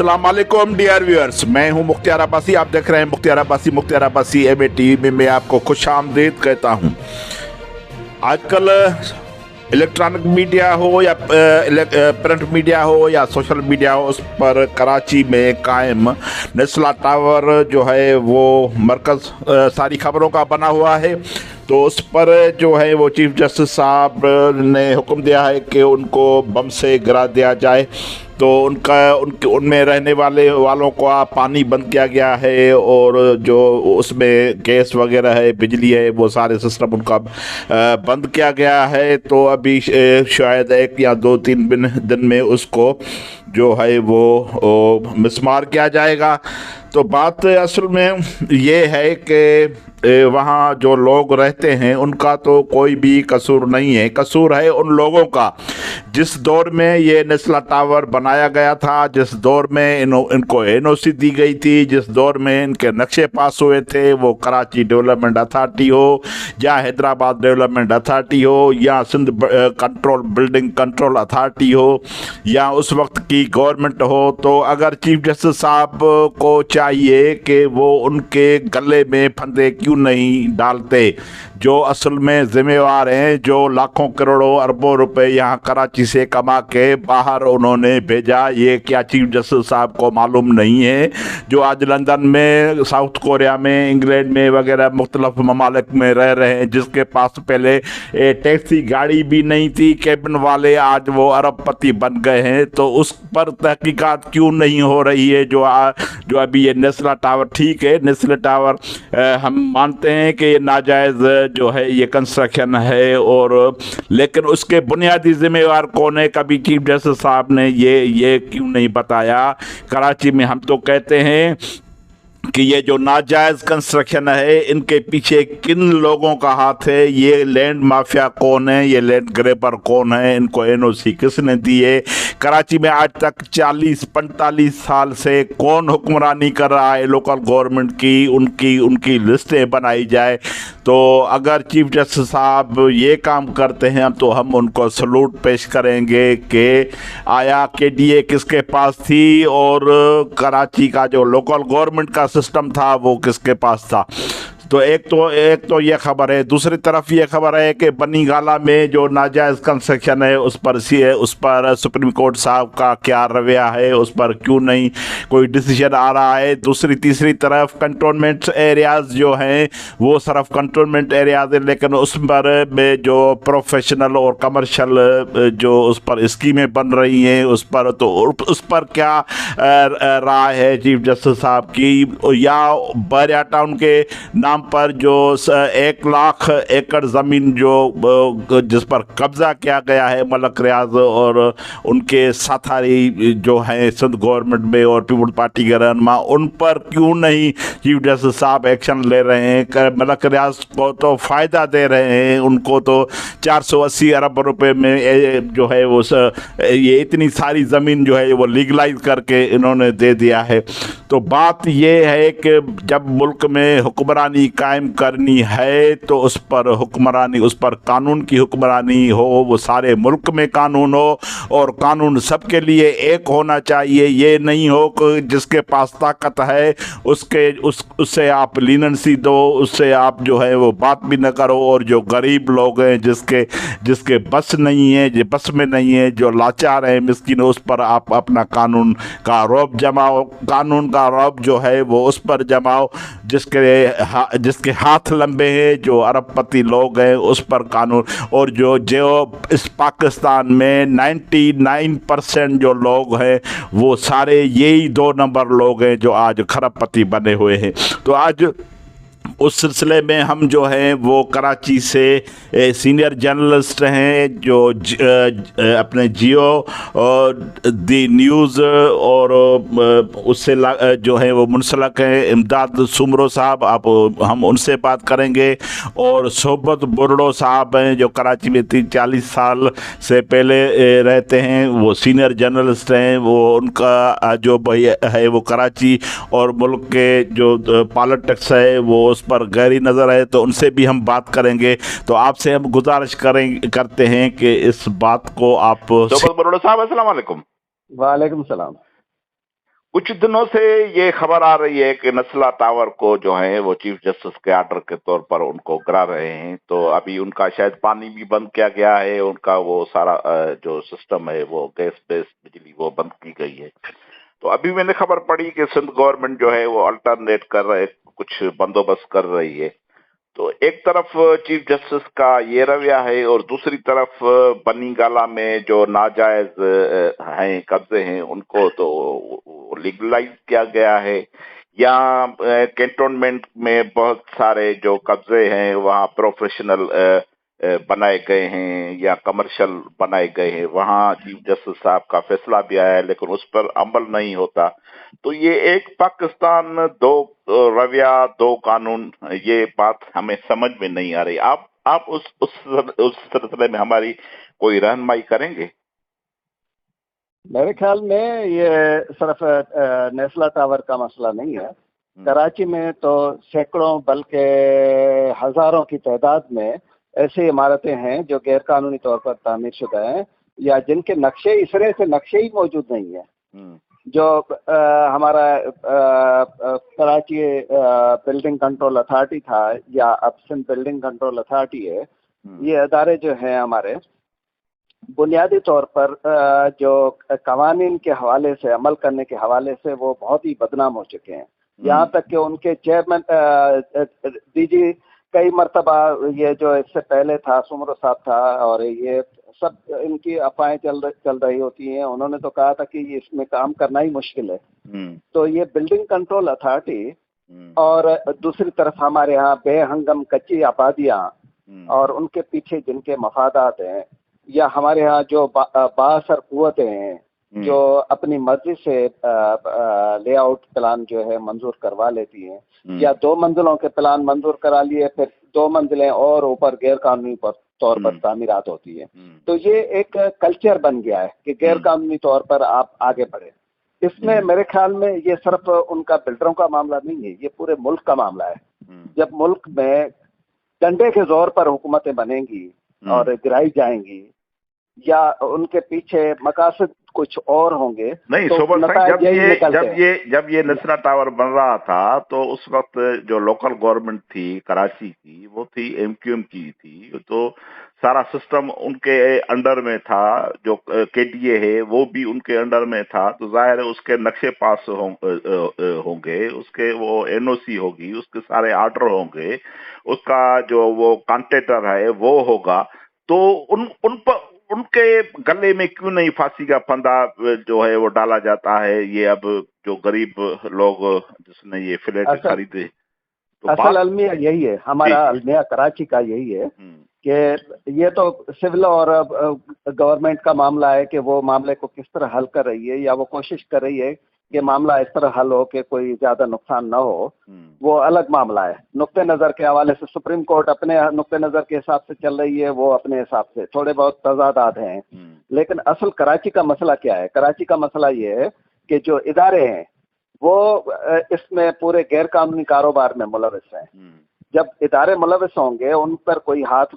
अस्सलाम वालेकुम dear viewers, मैं हूं मुख्तियार अब्बासी। आप देख रहे हैं Mukhtiar Abbasi M A TV में मैं आपको खुश आमदीद कहता हूं। आजकल इलेक्ट्रॉनिक मीडिया हो या प्रिंट मीडिया हो या सोशल मीडिया हो, उस पर कराची में कायम नेस्ला टावर जो है वो मरकज़ सारी खबरों का बना हुआ है। तो उस पर जो है वो चीफ जस्टिस साहब ने हुक्म दिया है कि उनको बम से गिरा दिया जाए। तो उनमें रहने वालों को पानी बंद किया गया है और जो उसमें गैस वगैरह है, बिजली है, वो सारे सिस्टम उनका बंद किया गया है। तो अभी शायद 1 या 2-3 दिन में उसको जो है वो मिसमार किया जाएगा। तो बात असल में ये है कि वहाँ जो लोग रहते हैं उनका तो कोई भी कसूर नहीं है। कसूर है उन लोगों का जिस दौर में ये नेस्ला टावर बनाया गया था, जिस दौर में इनको एनओसी दी गई थी, जिस दौर में इनके नक्शे पास हुए थे, वो कराची डेवलपमेंट अथॉरिटी हो या हैदराबाद डेवलपमेंट अथॉरिटी हो या सिंध बिल्डिंग कंट्रोल अथॉरिटी हो या उस वक्त की गवर्नमेंट हो। तो अगर चीफ जस्टिस साहब को चाहिए कि वो उनके गले में फंदे क्यों नहीं डालते जो असल में जिम्मेवार हैं, जो लाखों करोड़ों अरबों रुपए यहाँ कराची से कमा के बाहर उन्होंने भेजा। ये क्या चीफ जस्टिस साहब को मालूम नहीं है? जो आज लंदन में, साउथ कोरिया में, इंग्लैंड में वगैरह मुख्तलिफ ममालिक में रह रहे हैं, जिसके पास पहले टैक्सी गाड़ी भी नहीं थी, कैबिन वाले, आज वो अरबपति बन गए हैं। तो उस पर तहकीकात क्यों नहीं हो रही है? जो अभी ये नेस्ला टावर, ठीक है नेस्ला टावर हम मानते हैं कि नाजायज़ जो है ये कंस्ट्रक्शन है, और लेकिन उसके बुनियादी जिम्मेवार कौन है? कभी चीफ जस्टिस साहब ने ये क्यों नहीं बताया? कराची में हम तो कहते हैं कि ये जो नाजायज़ कंस्ट्रक्शन है, इनके पीछे किन लोगों का हाथ है? ये लैंड माफिया कौन है? ये लैंड ग्रैबर कौन है? इनको एनओसी किसने दी है? कराची में आज तक 40-45 साल से कौन हुक्मरानी कर रहा है लोकल गवर्नमेंट की? उनकी लिस्टें बनाई जाए। तो अगर चीफ जस्टिस साहब ये काम करते हैं तो हम उनको सलूट पेश करेंगे कि आया KDA किसके पास थी और कराची का जो लोकल गवर्नमेंट का सिस्टम था वो किसके पास था। तो एक तो ये खबर है। दूसरी तरफ ये खबर है कि बनी गाला में जो नाजायज़ कंस्ट्रक्शन है उस पर सुप्रीम कोर्ट साहब का क्या रवैया है? उस पर क्यों नहीं कोई डिसीजन आ रहा है? तीसरी तरफ कंटोनमेंट एरियाज़ जो हैं वो सिर्फ कंटोनमेंट एरियाज़ है, लेकिन उस पर में जो प्रोफेशनल और कमर्शियल जो उस पर स्कीमें बन रही हैं उस पर क्या राय है चीफ जस्टिस साहब की? या बहरिया टाउन के नाम पर जो 1 लाख एकड़ ज़मीन जिस पर कब्ज़ा किया गया है मलक रियाज और उनके साथी जो हैं सिंध गवर्नमेंट में और पीपल्स पार्टी के रहनुमा, उन पर क्यों नहीं चीफ जस्टिस साहब एक्शन ले रहे हैं? मलक रियाज को तो फ़ायदा दे रहे हैं, उनको तो 480 अरब रुपए में जो है वो ये इतनी सारी ज़मीन जो है वो लीगलाइज करके इन्होंने दे दिया है। तो बात ये है कि जब मुल्क में हुक्मरानी कायम करनी है तो उस पर कानून की हुक्मरानी हो, वो सारे मुल्क में कानून हो और कानून सबके लिए एक होना चाहिए। ये नहीं हो कि जिसके पास ताकत है उससे आप लीनेंसी दो, उससे आप जो है वो बात भी न करो, और जो गरीब लोग हैं जिसके बस नहीं है, जो बस में नहीं है, जो लाचार हैं, मिस्किन, उस पर आप अपना कानून का रौब जमाओ। कानून का रौब जो है वो उस पर जमाओ जिसके हाथ लंबे हैं, जो अरबपति लोग हैं उस पर कानून। और जो इस पाकिस्तान में 99% जो लोग हैं वो सारे यही 2 नंबर लोग हैं जो आज खरबपति बने हुए हैं। तो आज उस सिलसिले में हम जो हैं वो कराची से सीनियर जर्नलिस्ट हैं जो अपने जियो और दी न्यूज़ और उससे जो है वो मुंसलक हैं इमदाद सुमरो साहब, हम उनसे बात करेंगे। और सोबत बुरडो साहब हैं जो कराची में 30-40 साल से पहले रहते हैं, वो सीनियर जर्नलिस्ट हैं। वो उनका जो है वो कराची और मुल्क के जो पॉलिटिक्स है वो उस पर गहरी नज़र है, तो उनसे भी हम बात करेंगे। तो आपसे हम गुजारिश करते हैं कि इस बात को आप। बरोड़ा साहब अस्सलाम वालेकुम। वालेकुम सलाम। कुछ दिनों से ये खबर आ रही है कि नस्ला टावर को जो है वो चीफ जस्टिस के आर्डर के तौर पर उनको गिरा रहे हैं, तो अभी उनका शायद पानी भी बंद किया गया है, उनका वो सारा जो सिस्टम है वो गैस बेस्ड बिजली वो बंद की गई है। तो अभी मैंने खबर पड़ी कि सिंध गवर्नमेंट जो है वो अल्टरनेट कर रहे, कुछ बंदोबस्त कर रही है। तो एक तरफ चीफ जस्टिस का ये रवैया है और दूसरी तरफ बनी गाला में जो नाजायज हैं कब्जे हैं उनको तो लीगलाइज किया गया है, या कैंटोनमेंट में बहुत सारे जो कब्जे हैं वहाँ प्रोफेशनल बनाए गए हैं या कमर्शियल बनाए गए हैं, वहाँ चीफ जस्टिस साहब का फैसला भी आया है लेकिन उस पर अमल नहीं होता। तो ये एक पाकिस्तान दो रवैया दो कानून, ये बात हमें समझ में नहीं आ रही। आप उस सिलसिले में हमारी कोई रहनुमाई करेंगे? मेरे ख्याल में ये सिर्फ नेस्ला टावर का मसला नहीं है। कराची में तो सैकड़ों बल्कि हजारों की तादाद में ऐसी इमारतें हैं जो गैर कानूनी तौर पर तामीर शुदा हैं या जिनके नक्शे इस तरह से नक्शे ही मौजूद नहीं है। जो हमारा कराची बिल्डिंग कंट्रोल अथॉरिटी था या अब सिंध बिल्डिंग कंट्रोल अथॉरिटी है, ये अदारे जो हैं हमारे बुनियादी तौर पर जो कवानीन के हवाले से अमल करने के हवाले से वो बहुत ही बदनाम हो चुके हैं। यहाँ तक कि उनके चेयरमैन डीजी कई मरतबा, ये जो इससे पहले था सुमरो साहब था, और ये सब इनकी अफवाहें चल रही होती हैं, उन्होंने तो कहा था कि इसमें काम करना ही मुश्किल है। तो ये बिल्डिंग कंट्रोल अथॉरिटी और दूसरी तरफ हमारे यहाँ बेहंगम कच्ची आबादियाँ और उनके पीछे जिनके मफादात हैं, या हमारे यहाँ जो बाअसर कुव्वतें हैं जो अपनी मर्जी से लेआउट प्लान जो है मंजूर करवा लेती हैं, या 2 मंजिलों के प्लान मंजूर करा लिए फिर 2 मंजिलें और ऊपर गैर कानूनी तौर पर तामीरात होती है। तो ये एक कल्चर बन गया है कि गैर कानूनी तौर पर आप आगे बढ़े। इसमें मेरे ख्याल में ये सिर्फ उनका बिल्डरों का मामला नहीं है, ये पूरे मुल्क का मामला है। जब मुल्क में डंडे के जोर पर हुकूमतें बनेंगी और गिराई जाएंगी या उनके पीछे मकासद कुछ और होंगे, नहीं तो सोबत साहब, जब ये नस्ला टावर बन रहा था तो उस वक्त जो लोकल गवर्नमेंट थी कराची की, वो थी एमक्यूएम की थी, तो सारा सिस्टम उनके अंडर में था। जो केडीए है वो भी उनके अंडर में था, तो जाहिर है उसके नक्शे पास होंगे, उसके वो एनओसी होगी, उसके सारे आर्डर होंगे, उसका जो वो कॉन्ट्रैक्टर है वो होगा। तो उन पर उनके गले में क्यों नहीं फांसी का फंदा जो है वो डाला जाता है? ये अब जो गरीब लोग जिसने ये फ्लैट खरीदे, तो असल अलमिया यही है, हमारा अलमिया कराची का यही है कि ये तो सिविल और गवर्नमेंट का मामला है कि वो मामले को किस तरह हल कर रही है, या वो कोशिश कर रही है कि मामला इस तरह हल हो कि कोई ज्यादा नुकसान ना हो, वो अलग मामला है। नुक्ते नज़र के हवाले से सुप्रीम कोर्ट अपने नुक्ते नज़र के हिसाब से चल रही है, वो अपने हिसाब से, थोड़े बहुत तजादात हैं। लेकिन असल कराची का मसला क्या है? कराची का मसला ये है कि जो इदारे हैं वो इसमें पूरे गैर कानूनी कारोबार में मुलविस हैं। जब इदारे मुलविस होंगे, उन पर कोई हाथ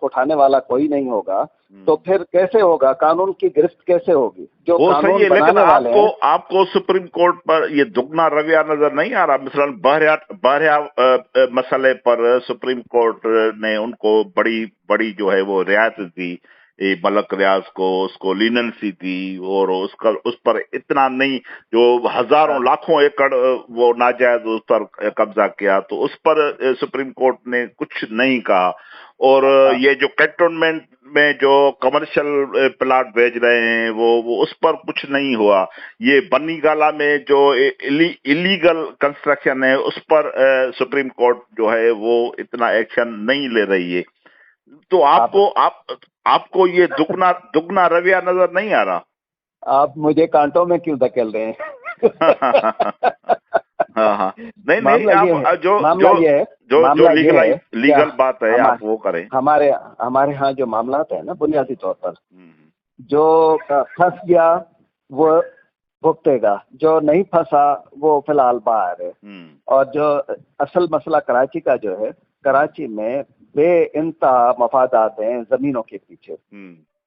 उठाने वाला कोई नहीं होगा, तो फिर कैसे होगा? कानून की गिरफ्त कैसे होगी? जो कानून बनाने वाले हैं, आपको सुप्रीम कोर्ट पर ये दुगना रवैया नजर नहीं आ रहा? मिसाल बहरिया मसले पर सुप्रीम कोर्ट ने उनको बड़ी जो है वो रियायत दी, मलक रियाज को, उसको लीनेंसी दी, और उस पर इतना नहीं, जो हजारों लाखों एकड़ वो नाजायज उस पर कब्जा किया, तो उस पर सुप्रीम कोर्ट ने कुछ नहीं कहा। और ये जो कैंटोनमेंट में जो कमर्शियल प्लाट भेज रहे हैं वो उस पर कुछ नहीं हुआ। ये बनी गाला में जो इलीगल कंस्ट्रक्शन है उस पर सुप्रीम कोर्ट जो है वो इतना एक्शन नहीं ले रही है। तो आपको ये दुगना रवैया नजर नहीं आ रहा? आप मुझे कांटों में क्यों धकेल रहे हैं? हाँ, नहीं, आप जो लीगल बात है आप वो करें। हमारे यहाँ जो मामला है ना, बुनियादी तौर पर जो फंस गया वो भुगतेगा, जो नहीं फंसा वो फिलहाल बाहर है। और जो असल मसला कराची का जो है, कराची में बेइंतहा मफादात हैं जमीनों के पीछे,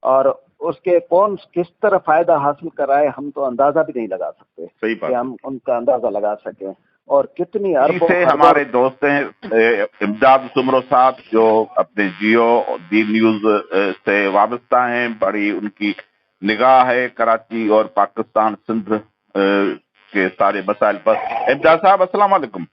اور اس کے کون کس طرح فائدہ حاصل کرائے ہم تو اندازہ بھی نہیں لگا سکتے صحیح بات کہ ہم ان کا اندازہ لگا سکیں. اور کتنی اربوں سے ہمارے دوست ہیں امداد سمرو صاحب جو اپنے جیو دی نیوز سے وابستہ ہیں. بڑی ان کی نگاہ ہے کراچی اور پاکستان سندھ کے سارے مسائل پر. امداد صاحب السلام علیکم.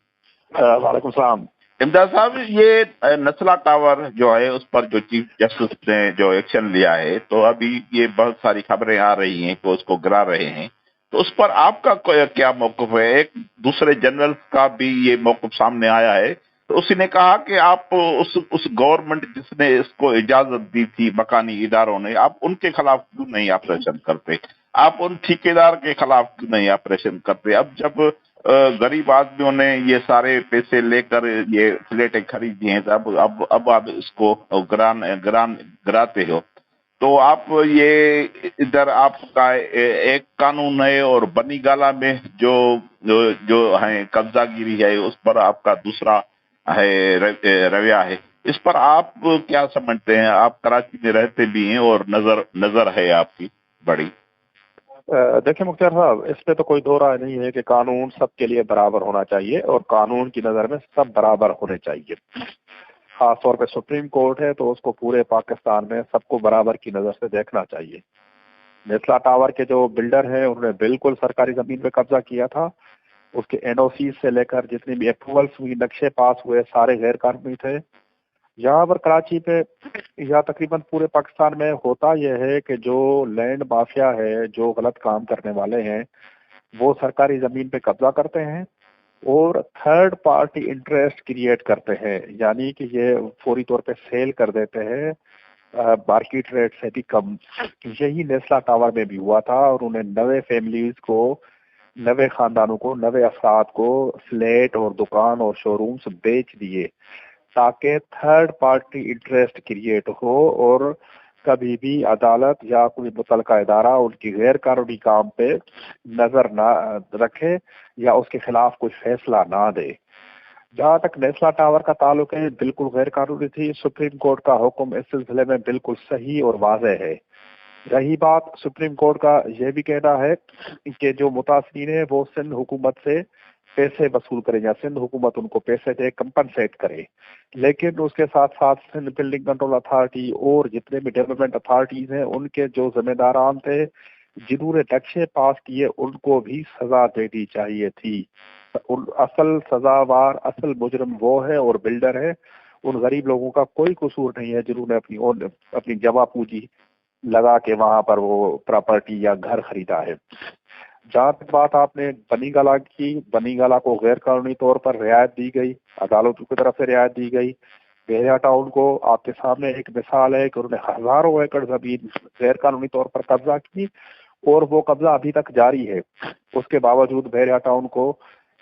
وعلیکم السلام. امداد صاحب یہ نسلا ٹاور جو ہے اس پر جو چیف جسٹس نے جو ایکشن لیا ہے تو ابھی یہ بہت ساری خبریں آ رہی ہیں کہ اس کو گرا رہے ہیں. تو اس پر آپ کا کیا موقف ہے؟ ایک دوسرے جنرل کا بھی یہ موقف سامنے آیا ہے. تو اسی نے کہا کہ آپ اس گورنمنٹ جس نے اس کو اجازت دی تھی مکانی اداروں نے، آپ ان کے خلاف کیوں نہیں آپریشن کرتے؟ آپ ان ٹھیکیدار کے خلاف کیوں نہیں آپریشن کرتے؟ اب جب غریب آدمیوں نے یہ سارے پیسے لے کر یہ فلیٹیں خریدی ہیں اب آپ اس کو گراتے ہو تو آپ یہ ادھر آپ کا ایک قانون ہے اور بنی گالا میں جو ہے قبضہ گیری ہے اس پر آپ کا دوسرا ہے رویہ ہے. اس پر آپ کیا سمجھتے ہیں؟ آپ کراچی میں رہتے بھی ہیں اور نظر ہے آپ کی بڑی. دیکھیں مختار صاحب، اس پہ تو کوئی دو رائے نہیں ہے کہ قانون سب کے لیے برابر ہونا چاہیے اور قانون کی نظر میں سب برابر ہونے چاہیے. خاص طور پہ سپریم کورٹ ہے تو اس کو پورے پاکستان میں سب کو برابر کی نظر سے دیکھنا چاہیے. نیسلا ٹاور کے جو بلڈر ہیں انہوں نے بالکل سرکاری زمین پہ قبضہ کیا تھا. اس کے این او سی سے لے کر جتنی بھی اپروولس ہوئی، نقشے پاس ہوئے، سارے غیر قانونی تھے. یہاں پر کراچی پہ یا تقریباً پورے پاکستان میں ہوتا یہ ہے کہ جو لینڈ مافیا ہے، جو غلط کام کرنے والے ہیں، وہ سرکاری زمین پہ قبضہ کرتے ہیں اور تھرڈ پارٹی انٹرسٹ کریٹ کرتے ہیں. یعنی کہ یہ فوری طور پہ سیل کر دیتے ہیں مارکیٹ ریٹ سے بھی کم. یہی نیسلا ٹاور میں بھی ہوا تھا اور انہیں 90 فیملیز کو، 90 خاندانوں کو، 90 افراد کو فلیٹ اور دکان اور شو رومز بیچ دیے تاکہ تھرڈ پارٹی انٹرسٹ کریٹ ہو اور کبھی بھی عدالت یا کوئی متعلقہ ادارہ ان کی غیر قانونی کام پہ نظر نہ رکھے یا اس کے خلاف کوئی فیصلہ نہ دے. جہاں تک نیسلا ٹاور کا تعلق ہے، بالکل غیر قانونی تھی. سپریم کورٹ کا حکم اس سلسلے میں بالکل صحیح اور واضح ہے. رہی بات سپریم کورٹ کا یہ بھی کہنا ہے کہ جو متاثرین ہیں وہ سندھ حکومت سے پیسے وصول کریں یا سندھ حکومت ان کو پیسے دے، کمپنسیٹ کرے. لیکن اس کے ساتھ ساتھ سندھ بلڈنگ کنٹرول اتھارٹی اور جتنے بھی ڈیولپمنٹ اتھارٹیز ہیں ان کے جو ذمہ داران تھے جنہوں نے نقشے پاس کیے ان کو بھی سزا دینی چاہیے تھی. اصل سزاوار، اصل مجرم وہ ہے اور بلڈر ہے. ان غریب لوگوں کا کوئی قصور نہیں ہے جنہوں نے اپنی جمع پونجی لگا کے وہاں پر وہ پراپرٹی یا گھر خریدا ہے. جہاں تک بات آپ نے بنی گالا کی، بنی گالا کو غیر قانونی طور پر رعایت دی گئی، عدالتوں کی طرف سے رعایت دی گئی. بحریہ ٹاؤن کو آپ کے سامنے ایک مثال ہے کہ انہوں نے ہزاروں ایکڑ زمین غیر قانونی طور پر قبضہ کی اور وہ قبضہ ابھی تک جاری ہے. اس کے باوجود بحریہ ٹاؤن کو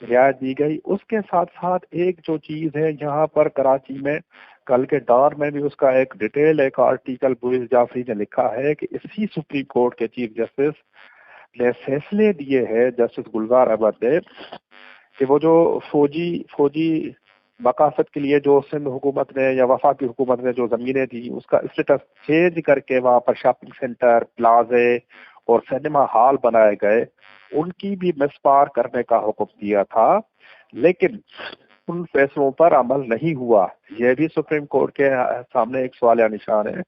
رعایت دی گئی. اس کے ساتھ ساتھ ایک جو چیز ہے یہاں پر کراچی میں، کل کے ڈار میں بھی اس کا ایک ڈیٹیل ایک آرٹیکل بوئز جعفری نے لکھا ہے کہ اسی سپریم کورٹ کے چیف جسٹس نے فیصلے دیے ہیں، جسٹس گلزار احمد نے، کہ وہ جو فوجی مقاصد کے لیے جو سندھ حکومت نے یا وفاقی حکومت نے جو زمینیں دی اس کا اسٹیٹس چینج کر کے وہاں پر شاپنگ سینٹر، پلازے اور سینما ہال بنائے گئے، ان کی بھی مسپار کرنے کا حکم دیا تھا. لیکن ان فیصلوں پر عمل نہیں ہوا. یہ بھی سپریم کورٹ کے سامنے ایک سوالیہ نشان ہے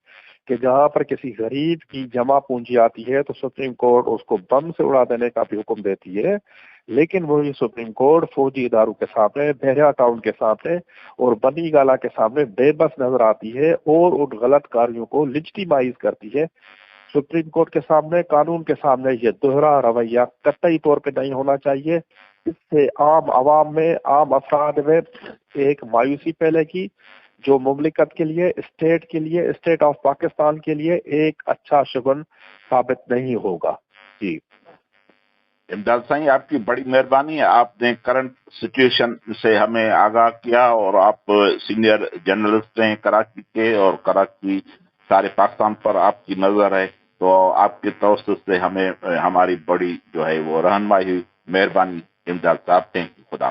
کہ جہاں پر کسی غریب کی جمع پونجی آتی ہے تو سپریم کورٹ اس کو بم سے اڑا دینے کا بھی حکم دیتی ہے. لیکن وہی سپریم کورٹ فوجی اداروں کے سامنے، بحریہ ٹاؤن کے سامنے اور بنی گالا کے سامنے بے بس نظر آتی ہے اور ان غلط کاریوں کو لیجٹیمائز کرتی ہے. سپریم کورٹ کے سامنے، قانون کے سامنے یہ دوہرا رویہ قطعی طور پہ نہیں ہونا چاہیے. اس سے عام عوام میں، عام افراد میں ایک مایوسی پھیلے گی جو مملکت کے لیے، اسٹیٹ کے لیے، اسٹیٹ آف پاکستان کے لیے ایک اچھا شگن ثابت نہیں ہوگا. جی امداد صاحب، آپ کی بڑی مہربانی ہے. آپ نے کرنٹ سچویشن سے ہمیں آگاہ کیا اور آپ سینئر جرنلسٹ ہیں کراچی کے اور کراچی سارے پاکستان پر آپ کی نظر ہے، تو آپ کے توسط سے ہمیں ہماری بڑی جو ہے وہ رہنمائی ہوئی. مہربانی امداد صاحب، تھینک یو. خدا